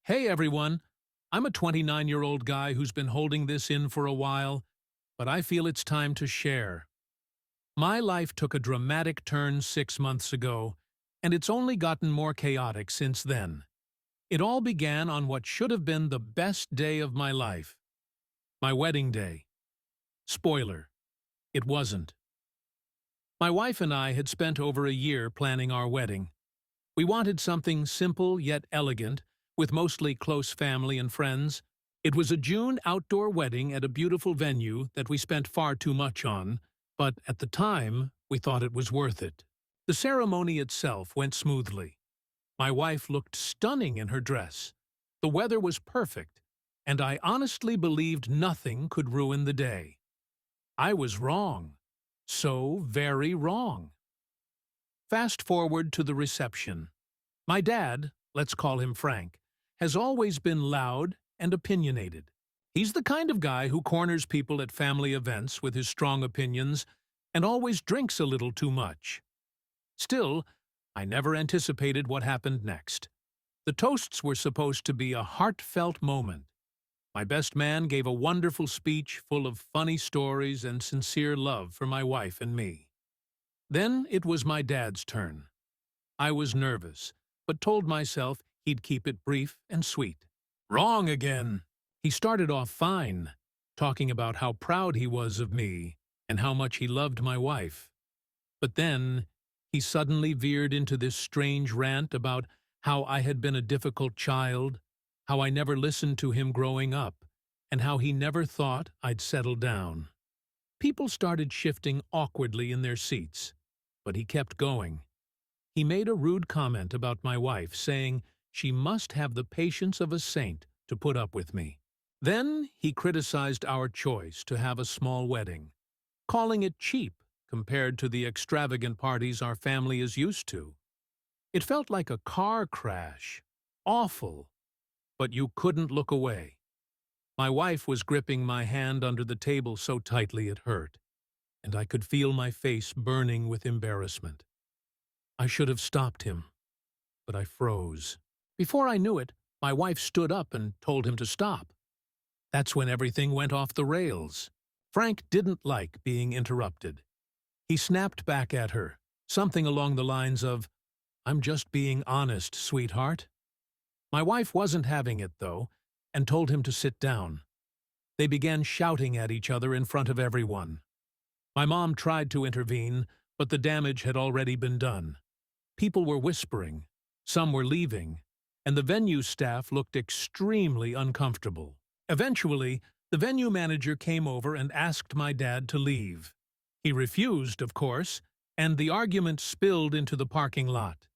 Hey everyone, I'm a 29-year-old guy who's been holding this in for a while, but I feel it's time to share. My life took a dramatic turn 6 months ago, and it's only gotten more chaotic since then. It all began on what should have been the best day of my life, my wedding day. Spoiler, it wasn't. My wife and I had spent over a year planning our wedding. We wanted something simple yet elegant, with mostly close family and friends. It was a June outdoor wedding at a beautiful venue that we spent far too much on, but at the time, we thought it was worth it. The ceremony itself went smoothly. My wife looked stunning in her dress. The weather was perfect, and I honestly believed nothing could ruin the day. I was wrong. So very wrong. Fast forward to the reception. My dad, let's call him Frank, has always been loud and opinionated. He's the kind of guy who corners people at family events with his strong opinions and always drinks a little too much. Still, I never anticipated what happened next. The toasts were supposed to be a heartfelt moment. My best man gave a wonderful speech full of funny stories and sincere love for my wife and me. Then it was my dad's turn. I was nervous, but told myself he'd keep it brief and sweet. Wrong again. He started off fine, talking about how proud he was of me and how much he loved my wife. But then he suddenly veered into this strange rant about how I had been a difficult child, how I never listened to him growing up, and how he never thought I'd settle down. People started shifting awkwardly in their seats, but he kept going. He made a rude comment about my wife, saying she must have the patience of a saint to put up with me. Then he criticized our choice to have a small wedding, calling it cheap compared to the extravagant parties our family is used to. It felt like a car crash. Awful. But you couldn't look away. My wife was gripping my hand under the table so tightly it hurt, and I could feel my face burning with embarrassment. I should have stopped him, but I froze. Before I knew it, my wife stood up and told him to stop. That's when everything went off the rails. Frank didn't like being interrupted. He snapped back at her, something along the lines of, "I'm just being honest, sweetheart." My wife wasn't having it, though, and told him to sit down. They began shouting at each other in front of everyone. My mom tried to intervene, but the damage had already been done. People were whispering, some were leaving, and the venue staff looked extremely uncomfortable. Eventually, the venue manager came over and asked my dad to leave. He refused, of course, and the argument spilled into the parking lot.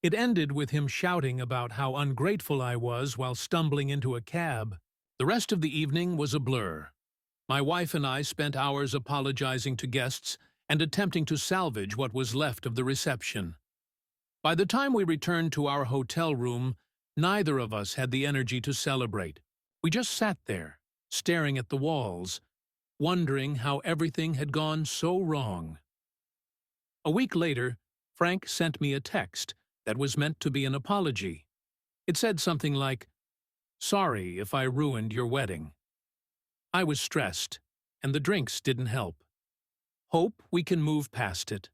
It ended with him shouting about how ungrateful I was while stumbling into a cab. The rest of the evening was a blur. My wife and I spent hours apologizing to guests and attempting to salvage what was left of the reception. By the time we returned to our hotel room, neither of us had the energy to celebrate. We just sat there, staring at the walls, wondering how everything had gone so wrong. A week later, Frank sent me a text that was meant to be an apology. It said something like, "Sorry if I ruined your wedding." I was stressed, and the drinks didn't help. Hope we can move past it.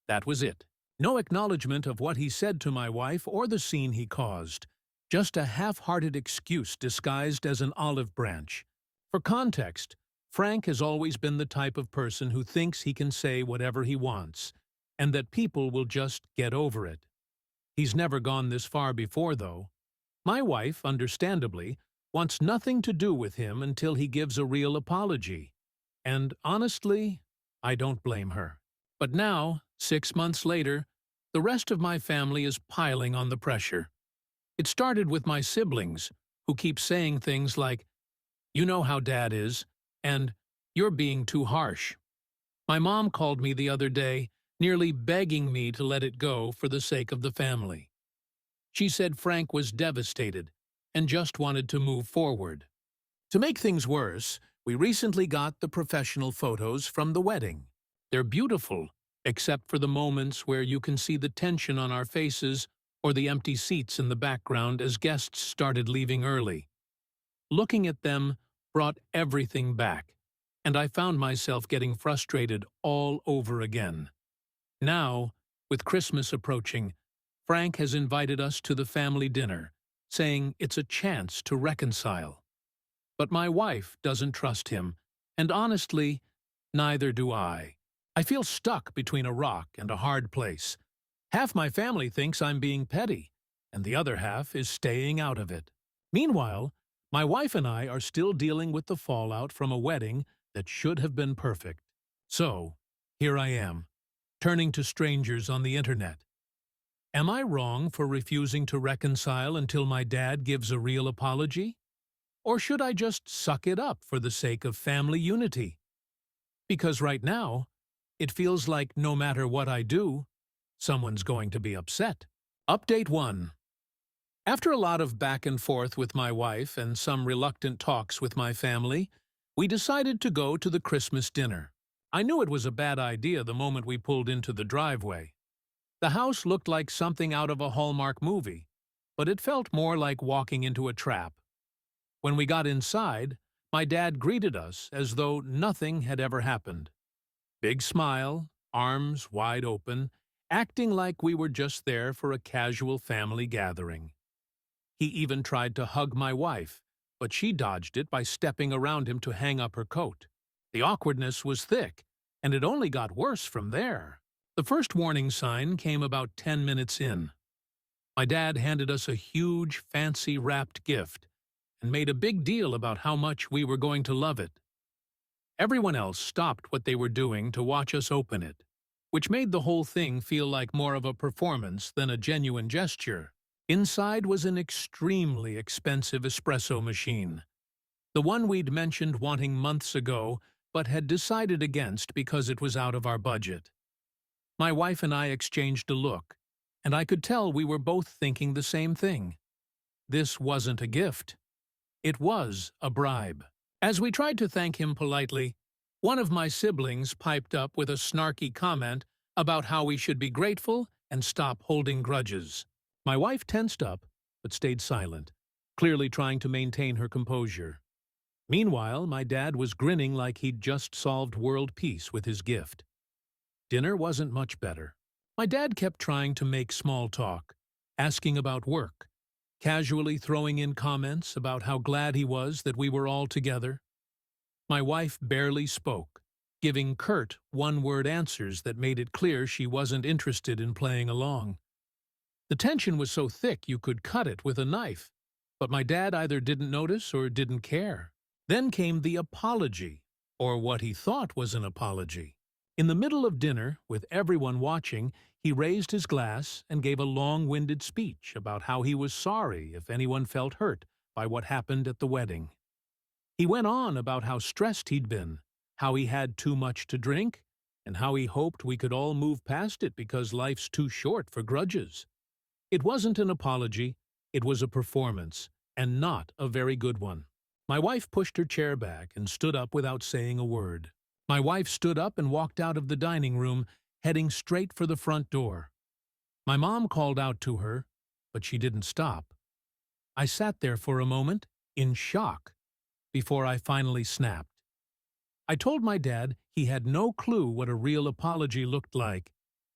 That was it. No acknowledgement of what he said to my wife or the scene he caused. Just a half-hearted excuse disguised as an olive branch. For context, Frank has always been the type of person who thinks he can say whatever he wants, and that people will just get over it. He's never gone this far before, though. My wife, understandably, wants nothing to do with him until he gives a real apology. And honestly, I don't blame her. But now, 6 months later, the rest of my family is piling on the pressure. It started with my siblings, who keep saying things like, "You know how Dad is," and "You're being too harsh." My mom called me the other day, nearly begging me to let it go for the sake of the family. She said Frank was devastated and just wanted to move forward. To make things worse, we recently got the professional photos from the wedding. They're beautiful, except for the moments where you can see the tension on our faces or the empty seats in the background as guests started leaving early. Looking at them brought everything back, and I found myself getting frustrated all over again. Now, with Christmas approaching, Frank has invited us to the family dinner, saying it's a chance to reconcile. But my wife doesn't trust him, and honestly, neither do I. I feel stuck between a rock and a hard place. Half my family thinks I'm being petty, and the other half is staying out of it. Meanwhile, my wife and I are still dealing with the fallout from a wedding that should have been perfect. So, here I am, turning to strangers on the internet. Am I wrong for refusing to reconcile until my dad gives a real apology? Or should I just suck it up for the sake of family unity? Because right now, it feels like no matter what I do, someone's going to be upset. Update 1. After a lot of back and forth with my wife and some reluctant talks with my family, we decided to go to the Christmas dinner. I knew it was a bad idea the moment we pulled into the driveway. The house looked like something out of a Hallmark movie, but it felt more like walking into a trap. When we got inside, my dad greeted us as though nothing had ever happened. Big smile, arms wide open, acting like we were just there for a casual family gathering. He even tried to hug my wife, but she dodged it by stepping around him to hang up her coat. The awkwardness was thick, and it only got worse from there. The first warning sign came about 10 minutes in. My dad handed us a huge, fancy wrapped gift and made a big deal about how much we were going to love it. Everyone else stopped what they were doing to watch us open it, which made the whole thing feel like more of a performance than a genuine gesture. Inside was an extremely expensive espresso machine, the one we'd mentioned wanting months ago but had decided against because it was out of our budget. My wife and I exchanged a look, and I could tell we were both thinking the same thing. This wasn't a gift. It was a bribe. As we tried to thank him politely, one of my siblings piped up with a snarky comment about how we should be grateful and stop holding grudges. My wife tensed up, but stayed silent, clearly trying to maintain her composure. Meanwhile, my dad was grinning like he'd just solved world peace with his gift. Dinner wasn't much better. My dad kept trying to make small talk, asking about work, casually throwing in comments about how glad he was that we were all together. My wife barely spoke, giving curt one-word answers that made it clear she wasn't interested in playing along. The tension was so thick you could cut it with a knife, but my dad either didn't notice or didn't care. Then came the apology, or what he thought was an apology. In the middle of dinner, with everyone watching, he raised his glass and gave a long-winded speech about how he was sorry if anyone felt hurt by what happened at the wedding. He went on about how stressed he'd been, how he had too much to drink, and how he hoped we could all move past it because life's too short for grudges. It wasn't an apology, it was a performance, and not a very good one. My wife pushed her chair back and stood up without saying a word. My wife stood up and walked out of the dining room, heading straight for the front door. My mom called out to her, but she didn't stop. I sat there for a moment, in shock, before I finally snapped. I told my dad he had no clue what a real apology looked like,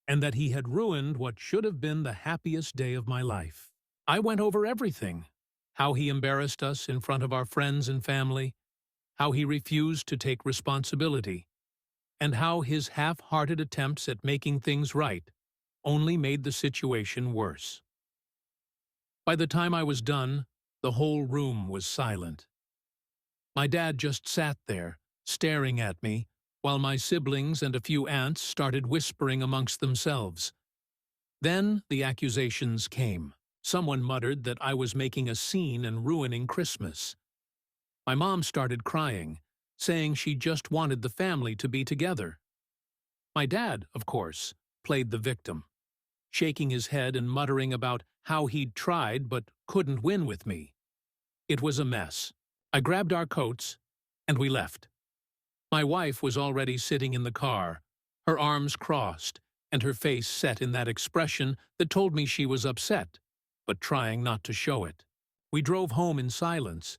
and that he had ruined what should have been the happiest day of my life. I went over everything: how he embarrassed us in front of our friends and family, how he refused to take responsibility, and how his half-hearted attempts at making things right only made the situation worse. By the time I was done, the whole room was silent. My dad just sat there, staring at me, while my siblings and a few aunts started whispering amongst themselves. Then the accusations came. Someone muttered that I was making a scene and ruining Christmas. My mom started crying, saying she just wanted the family to be together. My dad, of course, played the victim, shaking his head and muttering about how he'd tried but couldn't win with me. It was a mess. I grabbed our coats, and we left. My wife was already sitting in the car, her arms crossed, and her face set in that expression that told me she was upset, but trying not to show it. We drove home in silence,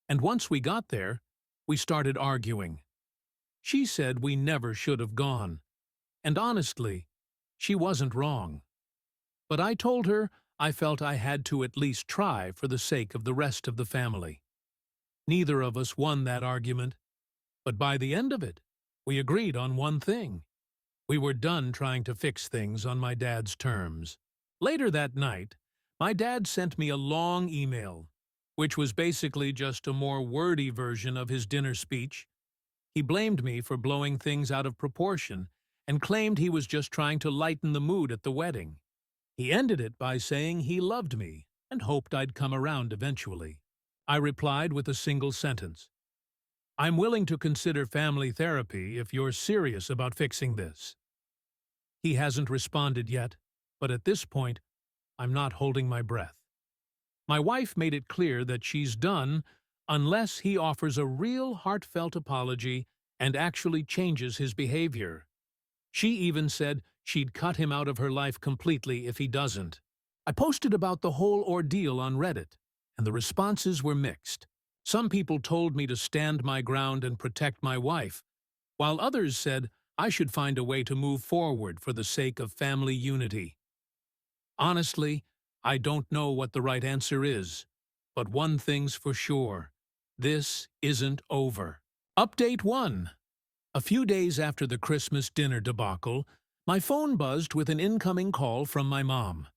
and once we got there, we started arguing. She said we never should have gone, and honestly, she wasn't wrong. But I told her I felt I had to at least try for the sake of the rest of the family. Neither of us won that argument, but by the end of it, we agreed on one thing. We were done trying to fix things on my dad's terms. Later that night, my dad sent me a long email, which was basically just a more wordy version of his dinner speech. He blamed me for blowing things out of proportion and claimed he was just trying to lighten the mood at the wedding. He ended it by saying he loved me and hoped I'd come around eventually. I replied with a single sentence. I'm willing to consider family therapy if you're serious about fixing this. He hasn't responded yet, but at this point, I'm not holding my breath. My wife made it clear that she's done unless he offers a real heartfelt apology and actually changes his behavior. She even said she'd cut him out of her life completely if he doesn't. I posted about the whole ordeal on Reddit, and the responses were mixed. Some people told me to stand my ground and protect my wife, while others said I should find a way to move forward for the sake of family unity. Honestly, I don't know what the right answer is, but one thing's for sure. This isn't over. Update 1. A few days after the Christmas dinner debacle, my phone buzzed with an incoming call from my mom.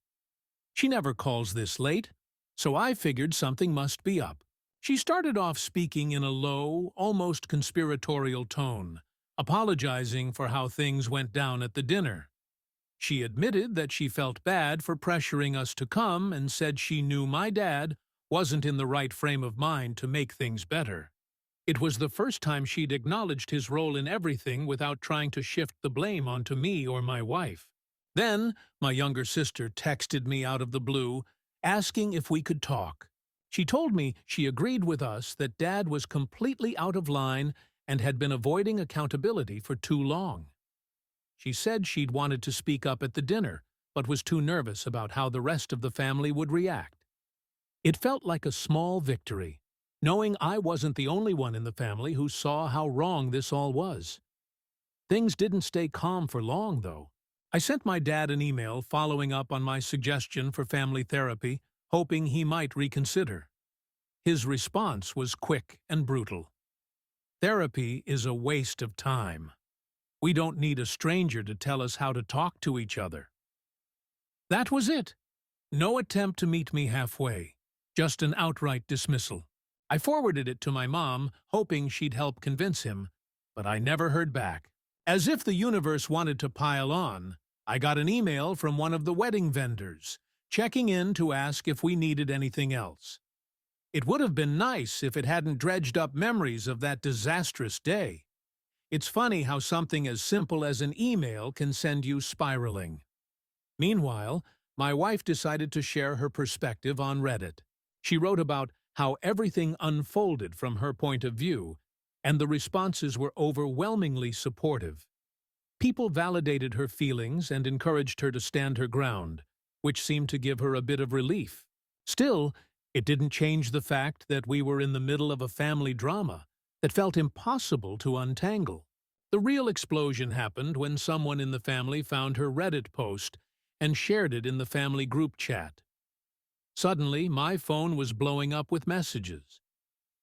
She never calls this late, so I figured something must be up. She started off speaking in a low, almost conspiratorial tone, apologizing for how things went down at the dinner. She admitted that she felt bad for pressuring us to come and said she knew my dad wasn't in the right frame of mind to make things better. It was the first time she'd acknowledged his role in everything without trying to shift the blame onto me or my wife. Then, my younger sister texted me out of the blue, asking if we could talk. She told me she agreed with us that Dad was completely out of line and had been avoiding accountability for too long. She said she'd wanted to speak up at the dinner, but was too nervous about how the rest of the family would react. It felt like a small victory, knowing I wasn't the only one in the family who saw how wrong this all was. Things didn't stay calm for long, though. I sent my dad an email following up on my suggestion for family therapy, hoping he might reconsider. His response was quick and brutal. Therapy is a waste of time. We don't need a stranger to tell us how to talk to each other. That was it. No attempt to meet me halfway, just an outright dismissal. I forwarded it to my mom, hoping she'd help convince him, but I never heard back. As if the universe wanted to pile on, I got an email from one of the wedding vendors, checking in to ask if we needed anything else. It would have been nice if it hadn't dredged up memories of that disastrous day. It's funny how something as simple as an email can send you spiraling. Meanwhile, my wife decided to share her perspective on Reddit. She wrote about how everything unfolded from her point of view, and the responses were overwhelmingly supportive. People validated her feelings and encouraged her to stand her ground, which seemed to give her a bit of relief. Still, it didn't change the fact that we were in the middle of a family drama that felt impossible to untangle. The real explosion happened when someone in the family found her Reddit post and shared it in the family group chat. Suddenly, my phone was blowing up with messages.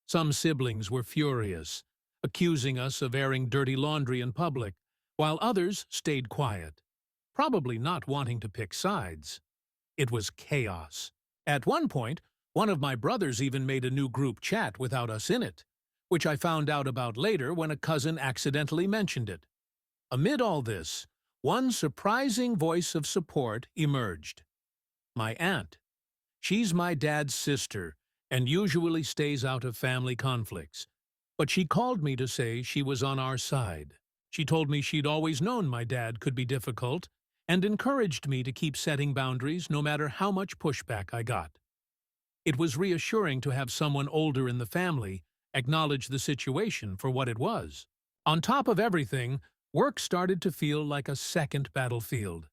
Some siblings were furious, accusing us of airing dirty laundry in public, while others stayed quiet, probably not wanting to pick sides. It was chaos. At one point, one of my brothers even made a new group chat without us in it, which I found out about later when a cousin accidentally mentioned it. Amid all this, one surprising voice of support emerged. My aunt. She's my dad's sister and usually stays out of family conflicts, but she called me to say she was on our side. She told me she'd always known my dad could be difficult and encouraged me to keep setting boundaries no matter how much pushback I got. It was reassuring to have someone older in the family acknowledge the situation for what it was. On top of everything, Work started to feel like a second battlefield.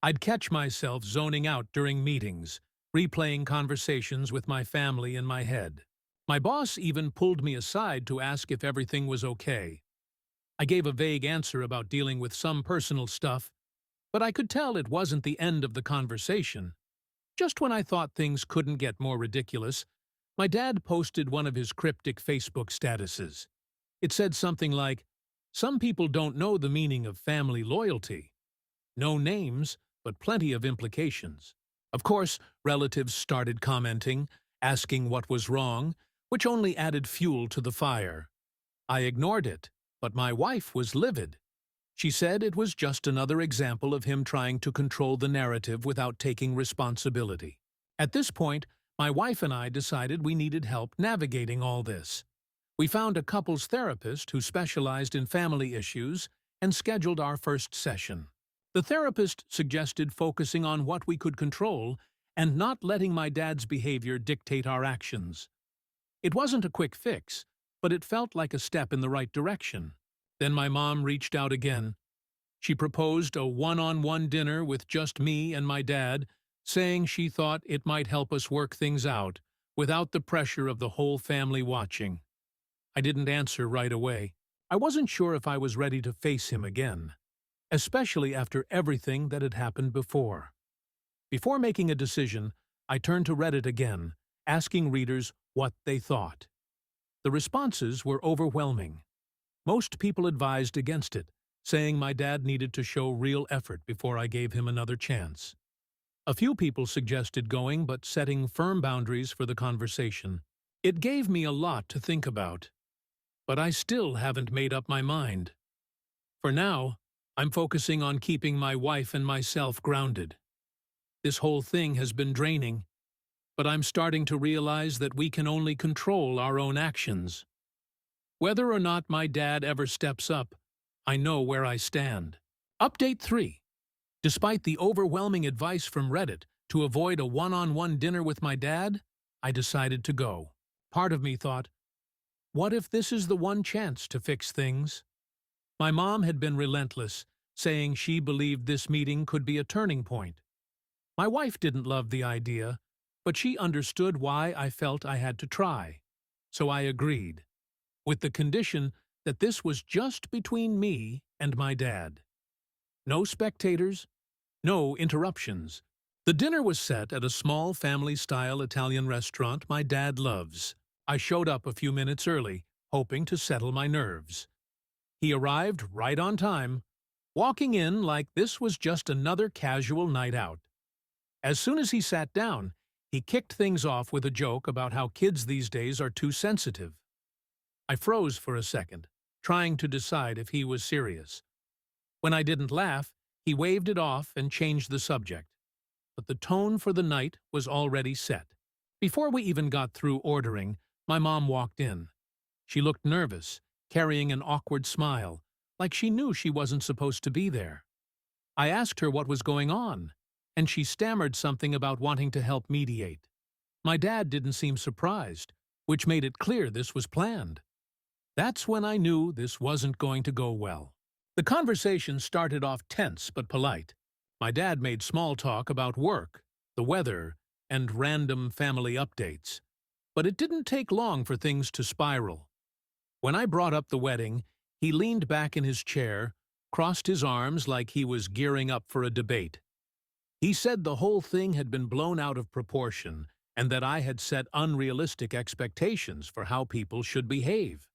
I'd catch myself zoning out during meetings, replaying conversations with my family in my head. My boss even pulled me aside to ask if everything was okay. I gave a vague answer about dealing with some personal stuff, but I could tell it wasn't the end of the conversation. Just when I thought things couldn't get more ridiculous, my dad posted one of his cryptic Facebook statuses. It said something like, "Some people don't know the meaning of family loyalty." No names, but plenty of implications. Of course, relatives started commenting, asking what was wrong, which only added fuel to the fire. I ignored it, but my wife was livid. She said it was just another example of him trying to control the narrative without taking responsibility. At this point, my wife and I decided we needed help navigating all this. We found a couples therapist who specialized in family issues and scheduled our first session. The therapist suggested focusing on what we could control and not letting my dad's behavior dictate our actions. It wasn't a quick fix, but it felt like a step in the right direction. Then my mom reached out again. She proposed a one-on-one dinner with just me and my dad, saying she thought it might help us work things out without the pressure of the whole family watching. I didn't answer right away. I wasn't sure if I was ready to face him again, especially after everything that had happened before. Before making a decision, I turned to Reddit again, asking readers what they thought. The responses were overwhelming. Most people advised against it, saying my dad needed to show real effort before I gave him another chance. A few people suggested going but setting firm boundaries for the conversation. It gave me a lot to think about, but I still haven't made up my mind. For now, I'm focusing on keeping my wife and myself grounded. This whole thing has been draining, but I'm starting to realize that we can only control our own actions. Whether or not my dad ever steps up, I know where I stand. Update 3. Despite the overwhelming advice from Reddit to avoid a one-on-one dinner with my dad, I decided to go. Part of me thought, what if this is the one chance to fix things? My mom had been relentless, saying she believed this meeting could be a turning point. My wife didn't love the idea, but she understood why I felt I had to try. So I agreed, with the condition that this was just between me and my dad. No spectators, no interruptions. The dinner was set at a small family-style Italian restaurant my dad loves. I showed up a few minutes early, hoping to settle my nerves. He arrived right on time, walking in like this was just another casual night out. As soon as he sat down, he kicked things off with a joke about how kids these days are too sensitive. I froze for a second, trying to decide if he was serious. When I didn't laugh, he waved it off and changed the subject. But the tone for the night was already set. Before we even got through ordering, my mom walked in. She looked nervous, carrying an awkward smile, like she knew she wasn't supposed to be there. I asked her what was going on, and she stammered something about wanting to help mediate. My dad didn't seem surprised, which made it clear this was planned. That's when I knew this wasn't going to go well. The conversation started off tense but polite. My dad made small talk about work, the weather, and random family updates. But it didn't take long for things to spiral. When I brought up the wedding, he leaned back in his chair, crossed his arms like he was gearing up for a debate. He said the whole thing had been blown out of proportion and that I had set unrealistic expectations for how people should behave.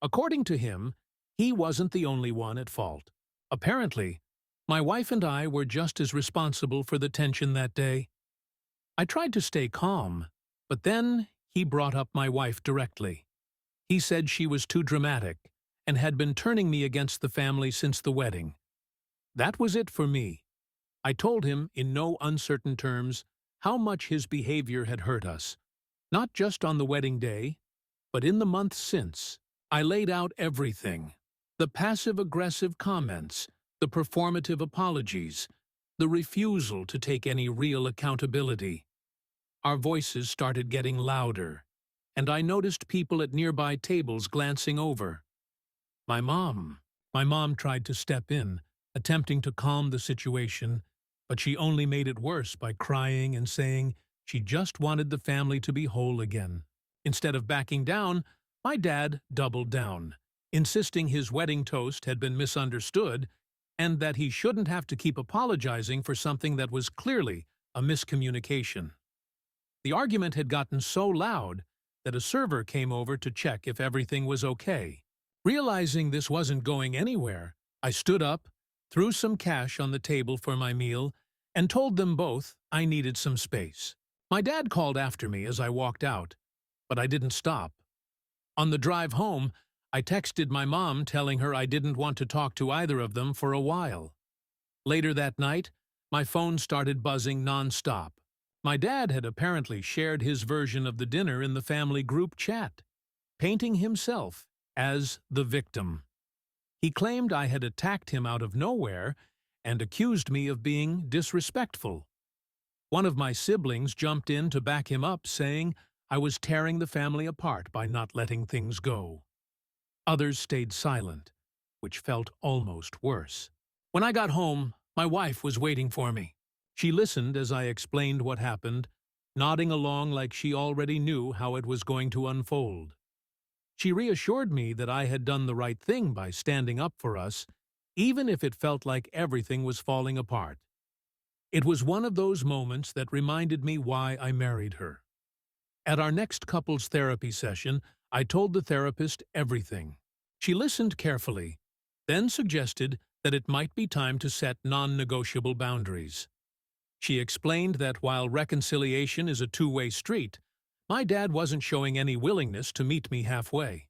According to him, he wasn't the only one at fault. Apparently, my wife and I were just as responsible for the tension that day. I tried to stay calm, but then he brought up my wife directly. He said she was too dramatic and had been turning me against the family since the wedding. That was it for me. I told him, in no uncertain terms, how much his behavior had hurt us, not just on the wedding day, but in the months since. I laid out everything: the passive-aggressive comments, the performative apologies, the refusal to take any real accountability. Our voices started getting louder, and I noticed people at nearby tables glancing over. My mom, My mom tried to step in, attempting to calm the situation, but she only made it worse by crying and saying she just wanted the family to be whole again. Instead of backing down, my dad doubled down, insisting his wedding toast had been misunderstood and that he shouldn't have to keep apologizing for something that was clearly a miscommunication. The argument had gotten so loud that a server came over to check if everything was okay. Realizing this wasn't going anywhere, I stood up, threw some cash on the table for my meal, and told them both I needed some space. My dad called after me as I walked out, but I didn't stop. On the drive home, I texted my mom telling her I didn't want to talk to either of them for a while. Later that night, my phone started buzzing nonstop. My dad had apparently shared his version of the dinner in the family group chat, painting himself as the victim. He claimed I had attacked him out of nowhere and accused me of being disrespectful. One of my siblings jumped in to back him up, saying I was tearing the family apart by not letting things go. Others stayed silent, which felt almost worse. When I got home, my wife was waiting for me. She listened as I explained what happened, nodding along like she already knew how it was going to unfold. She reassured me that I had done the right thing by standing up for us, even if it felt like everything was falling apart. It was one of those moments that reminded me why I married her. At our next couples therapy session, I told the therapist everything. She listened carefully, then suggested that it might be time to set non-negotiable boundaries. She explained that while reconciliation is a two-way street, my dad wasn't showing any willingness to meet me halfway.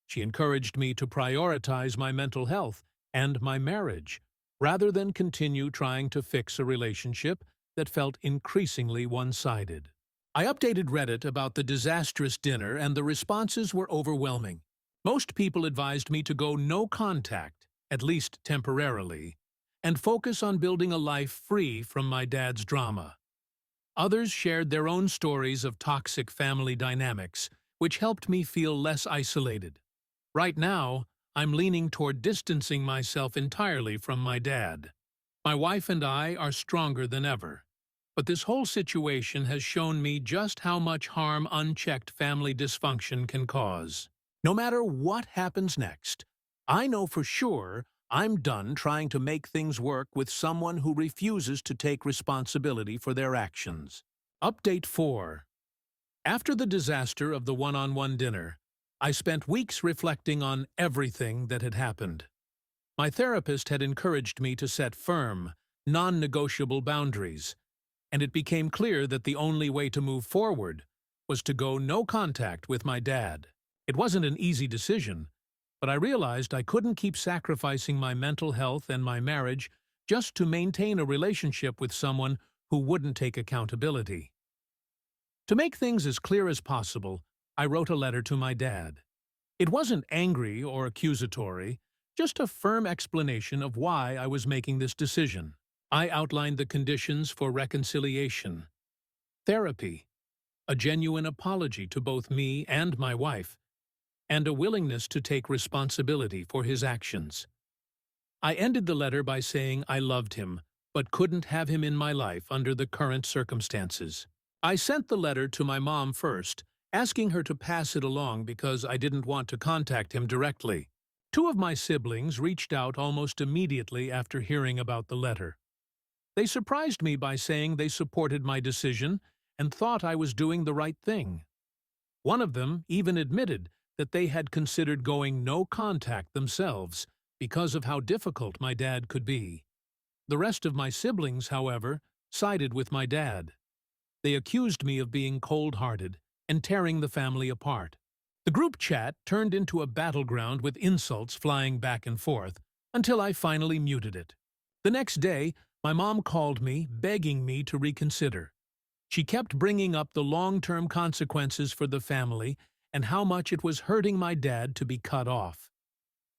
She encouraged me to prioritize my mental health and my marriage, rather than continue trying to fix a relationship that felt increasingly one-sided. I updated Reddit about the disastrous dinner, and the responses were overwhelming. Most people advised me to go no contact, at least temporarily, and focus on building a life free from my dad's drama. Others shared their own stories of toxic family dynamics, which helped me feel less isolated. Right now, I'm leaning toward distancing myself entirely from my dad. My wife and I are stronger than ever, but this whole situation has shown me just how much harm unchecked family dysfunction can cause. No matter what happens next, I know for sure I'm done trying to make things work with someone who refuses to take responsibility for their actions. Update 4. After the disaster of the one-on-one dinner, I spent weeks reflecting on everything that had happened. My therapist had encouraged me to set firm, non-negotiable boundaries, and it became clear that the only way to move forward was to go no contact with my dad. It wasn't an easy decision, but I realized I couldn't keep sacrificing my mental health and my marriage just to maintain a relationship with someone who wouldn't take accountability. To make things as clear as possible, I wrote a letter to my dad. It wasn't angry or accusatory, just a firm explanation of why I was making this decision. I outlined the conditions for reconciliation, therapy, a genuine apology to both me and my wife, and a willingness to take responsibility for his actions. I ended the letter by saying I loved him, but couldn't have him in my life under the current circumstances. I sent the letter to my mom first, asking her to pass it along because I didn't want to contact him directly. Two of my siblings reached out almost immediately after hearing about the letter. They surprised me by saying they supported my decision and thought I was doing the right thing. One of them even admitted that they had considered going no contact themselves because of how difficult my dad could be. The rest of my siblings, however, sided with my dad. They accused me of being cold-hearted and tearing the family apart. The group chat turned into a battleground with insults flying back and forth until I finally muted it. The next day, my mom called me, begging me to reconsider. She kept bringing up the long-term consequences for the family and how much it was hurting my dad to be cut off.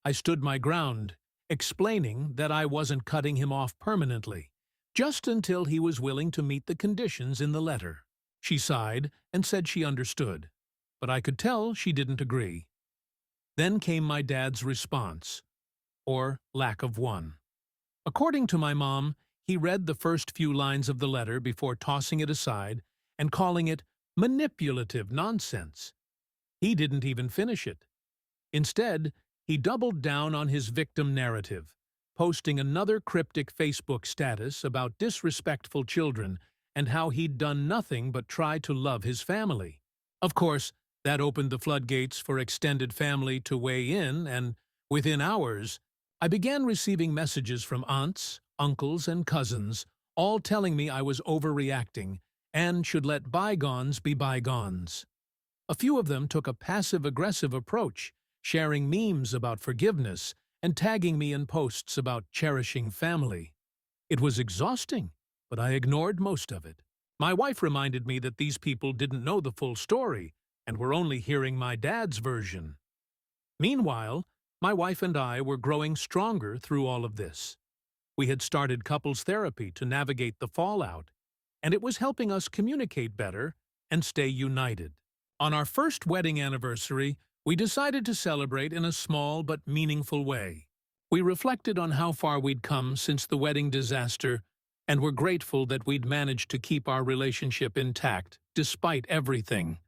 I stood my ground, explaining that I wasn't cutting him off permanently, just until he was willing to meet the conditions in the letter. She sighed and said she understood, but I could tell she didn't agree. Then came my dad's response. or lack of one. According to my mom, he read the first few lines of the letter before tossing it aside and calling it manipulative nonsense. He didn't even finish it. Instead, he doubled down on his victim narrative, posting another cryptic Facebook status about disrespectful children and how he'd done nothing but try to love his family. Of course, that opened the floodgates for extended family to weigh in, and within hours, I began receiving messages from aunts, uncles, and cousins, all telling me I was overreacting and should let bygones be bygones. A few of them took a passive-aggressive approach, sharing memes about forgiveness and tagging me in posts about cherishing family. It was exhausting, but I ignored most of it. My wife reminded me that these people didn't know the full story and were only hearing my dad's version. Meanwhile, my wife and I were growing stronger through all of this. We had started couples therapy to navigate the fallout, and it was helping us communicate better and stay united. On our first wedding anniversary, we decided to celebrate in a small but meaningful way. We reflected on how far we'd come since the wedding disaster and were grateful that we'd managed to keep our relationship intact despite everything.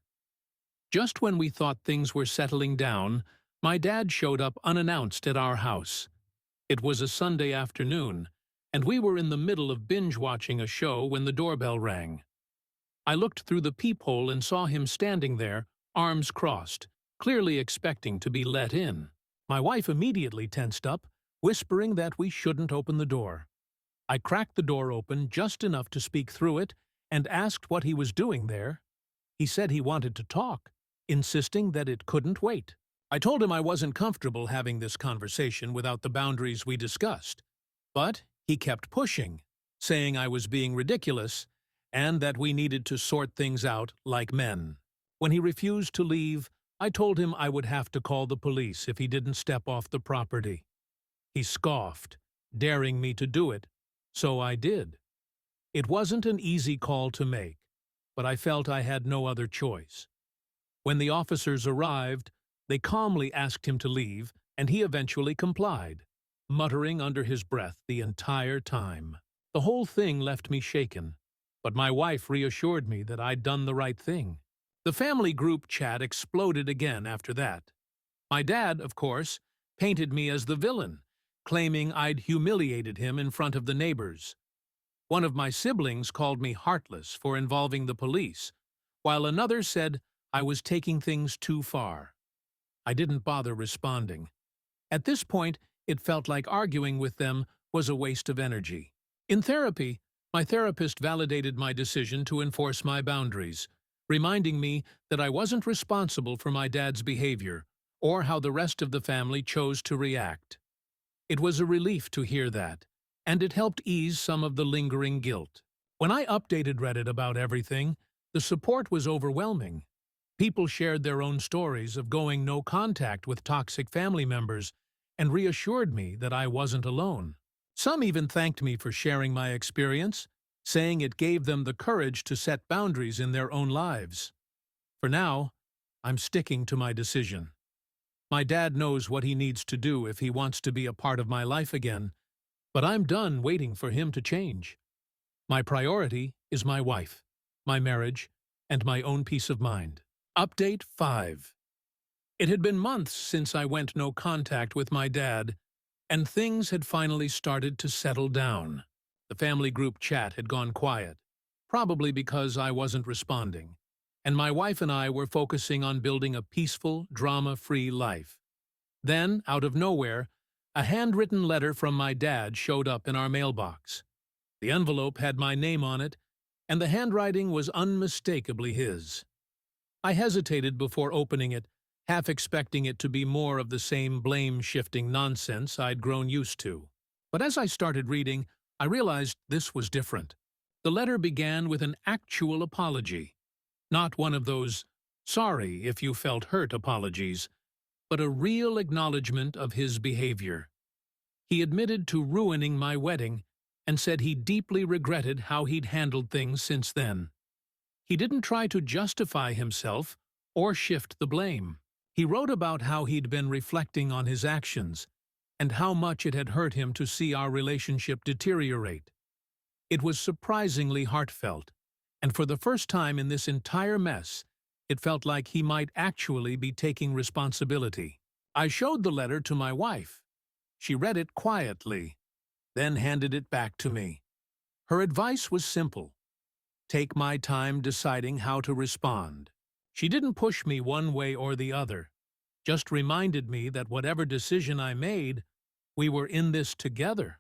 Just when we thought things were settling down, my dad showed up unannounced at our house. It was a Sunday afternoon, and we were in the middle of binge-watching a show when the doorbell rang. I looked through the peephole and saw him standing there, arms crossed, clearly expecting to be let in. My wife immediately tensed up, whispering that we shouldn't open the door. I cracked the door open just enough to speak through it and asked what he was doing there. He said he wanted to talk, insisting that it couldn't wait. I told him I wasn't comfortable having this conversation without the boundaries we discussed, but he kept pushing, saying I was being ridiculous and that we needed to sort things out like men. When he refused to leave, I told him I would have to call the police if he didn't step off the property. He scoffed, daring me to do it, so I did. It wasn't an easy call to make, but I felt I had no other choice. When the officers arrived, they calmly asked him to leave, and he eventually complied, muttering under his breath the entire time. The whole thing left me shaken, but my wife reassured me that I'd done the right thing. The family group chat exploded again after that. My dad, of course, painted me as the villain, claiming I'd humiliated him in front of the neighbors. One of my siblings called me heartless for involving the police, while another said I was taking things too far. I didn't bother responding. At this point, it felt like arguing with them was a waste of energy. In therapy, my therapist validated my decision to enforce my boundaries, reminding me that I wasn't responsible for my dad's behavior or how the rest of the family chose to react. It was a relief to hear that, and it helped ease some of the lingering guilt. When I updated Reddit about everything, the support was overwhelming. People shared their own stories of going no contact with toxic family members and reassured me that I wasn't alone. Some even thanked me for sharing my experience, saying it gave them the courage to set boundaries in their own lives. For now, I'm sticking to my decision. My dad knows what he needs to do if he wants to be a part of my life again, but I'm done waiting for him to change. My priority is my wife, my marriage, and my own peace of mind. Update 5. It had been months since I went no contact with my dad, and things had finally started to settle down. The family group chat had gone quiet, probably because I wasn't responding, and my wife and I were focusing on building a peaceful, drama-free life. Then, out of nowhere, a handwritten letter from my dad showed up in our mailbox. The envelope had my name on it, and the handwriting was unmistakably his. I hesitated before opening it, half expecting it to be more of the same blame-shifting nonsense I'd grown used to. But as I started reading, I realized this was different. The letter began with an actual apology. Not one of those "sorry if you felt hurt" apologies, but a real acknowledgement of his behavior. He admitted to ruining my wedding and said he deeply regretted how he'd handled things since then. He didn't try to justify himself or shift the blame. He wrote about how he'd been reflecting on his actions and how much it had hurt him to see our relationship deteriorate. It was surprisingly heartfelt, and for the first time in this entire mess, it felt like he might actually be taking responsibility. I showed the letter to my wife. She read it quietly, then handed it back to me. Her advice was simple: take my time deciding how to respond. She didn't push me one way or the other, just reminded me that whatever decision I made, we were in this together.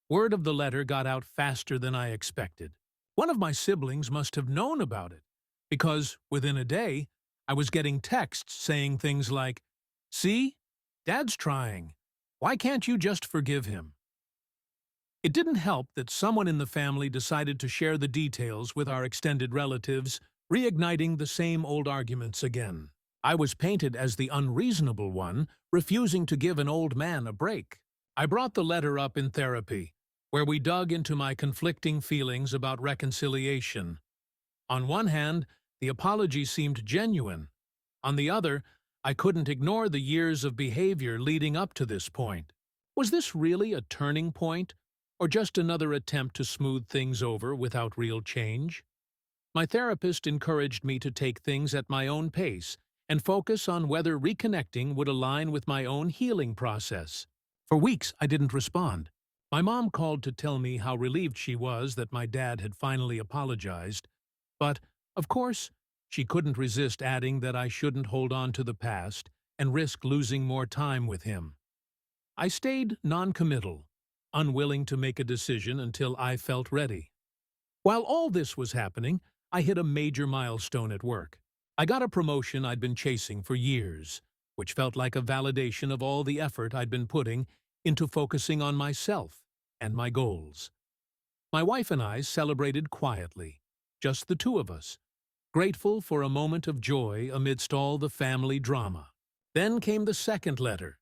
Word of the letter got out faster than I expected. One of my siblings must have known about it, because within a day, I was getting texts saying things like, "See? Dad's trying. Why can't you just forgive him?" It didn't help that someone in the family decided to share the details with our extended relatives, reigniting the same old arguments again. I was painted as the unreasonable one, refusing to give an old man a break. I brought the letter up in therapy, where we dug into my conflicting feelings about reconciliation. On one hand, the apology seemed genuine. On the other, I couldn't ignore the years of behavior leading up to this point. Was this really a turning point, or just another attempt to smooth things over without real change? My therapist encouraged me to take things at my own pace and focus on whether reconnecting would align with my own healing process. For weeks, I didn't respond. My mom called to tell me how relieved she was that my dad had finally apologized, but, of course, she couldn't resist adding that I shouldn't hold on to the past and risk losing more time with him. I stayed non-committal, unwilling to make a decision until I felt ready. While all this was happening, I hit a major milestone at work. I got a promotion I'd been chasing for years, which felt like a validation of all the effort I'd been putting into focusing on myself and my goals. My wife and I celebrated quietly, just the two of us, grateful for a moment of joy amidst all the family drama. Then came the second letter.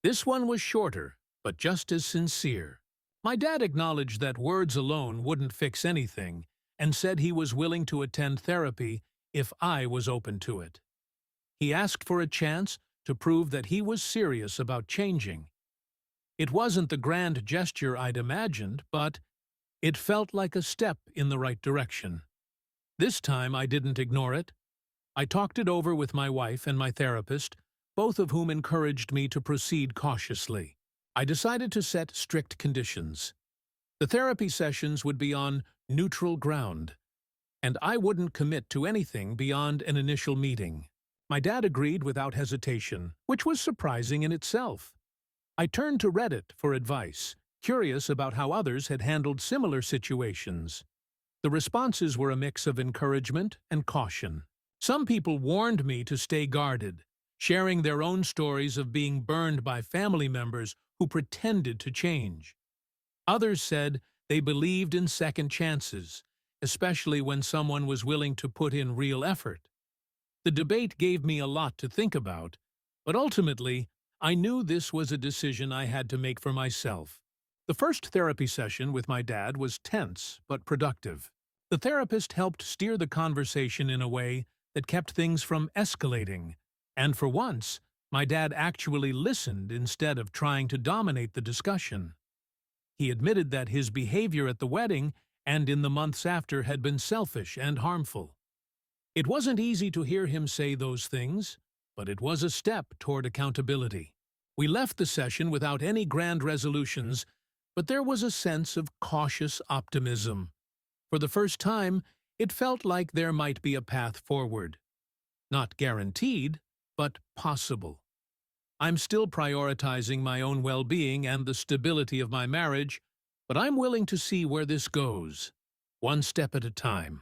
This one was shorter, but just as sincere. My dad acknowledged that words alone wouldn't fix anything and said he was willing to attend therapy if I was open to it. He asked for a chance to prove that he was serious about changing. It wasn't the grand gesture I'd imagined, but it felt like a step in the right direction. This time I didn't ignore it. I talked it over with my wife and my therapist, both of whom encouraged me to proceed cautiously. I decided to set strict conditions. The therapy sessions would be on neutral ground, and I wouldn't commit to anything beyond an initial meeting. My dad agreed without hesitation, which was surprising in itself. I turned to Reddit for advice, curious about how others had handled similar situations. The responses were a mix of encouragement and caution. Some people warned me to stay guarded, sharing their own stories of being burned by family members who pretended to change. Others said they believed in second chances, especially when someone was willing to put in real effort. The debate gave me a lot to think about, but ultimately, I knew this was a decision I had to make for myself. The first therapy session with my dad was tense but productive. The therapist helped steer the conversation in a way that kept things from escalating, and for once, my dad actually listened instead of trying to dominate the discussion. He admitted that his behavior at the wedding and in the months after had been selfish and harmful. It wasn't easy to hear him say those things, but it was a step toward accountability. We left the session without any grand resolutions, but there was a sense of cautious optimism. For the first time, it felt like there might be a path forward. Not guaranteed, but possible. I'm still prioritizing my own well-being and the stability of my marriage, but I'm willing to see where this goes, one step at a time.